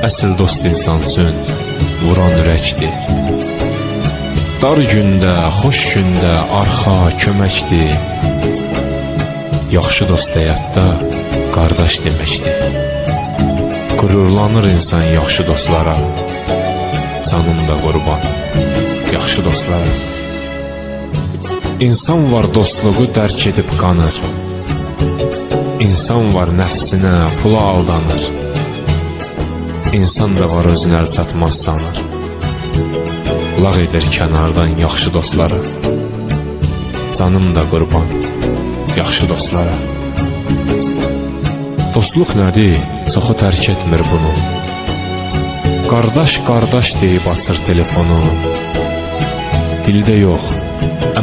Əsl dost insan üçün vuran ürəkdir. Dar gündə, xoş gündə arxa köməkdir. Yaxşı dost həyatda qardaş deməkdir. Qürurlanır insan yaxşı dostlara. Canım da qurban yaxşı dostlara. İnsan var dostluğu dərk edib qanır. İnsan var nəfsinə, pula aldanır. İnsan da var özünə əl çatmaz sanır. Lağ edir kənardan yaxşı dostlara. Canım da qurban yaxşı dostlara. Dostluq nədir? Çoxu tərk etmir bunu. Qardaş, qardaş deyib açır telefonu. Dildə yox,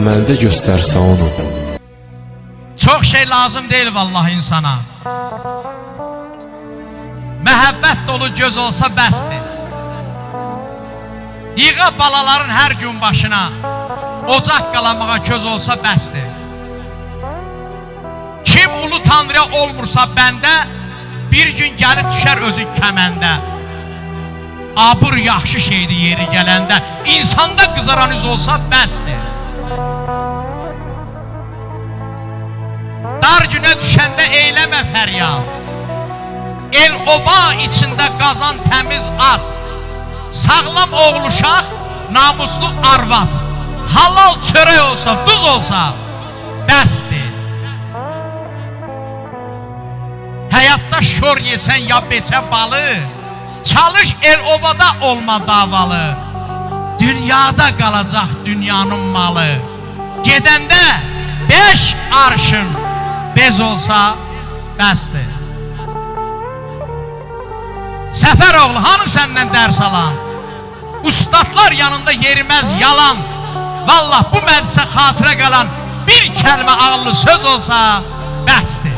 əməldə göstərsə onu. Çox şey lazım deyil vallahi insana. Məhəbbət dolu göz olsa bəsdir. Yığa balaların hər gün başına ocaq qalamağa köz olsa bəsdir. Kim ulu tanrıya olmursa bəndə, bir gün gəlib düşər özü kəməndə. Abır yaxşı şeydir yeri gələndə, insanda qızaran üz olsa bəsdir. Dar günə düşəndə eyləmə fəryad. El oba içində qazan təmiz at. Sağlam oğul uşaq, namuslu arvad. Halal çörək olsa, duz olsa bəsdir. Həyatda şor yesən ya beçə balı, çalış el obada olma davalı. Dünyada qalacaq dünyanın malı. Gedəndə 5 arşın bez olsa bəsdir. Səfər oğlu, hanı səndən dərs alan? Ustadlar yanında yeriməz yalan. Vallah bu məclisə xatirə qalan bir kəlmə ağıllı söz olsa bəsdir.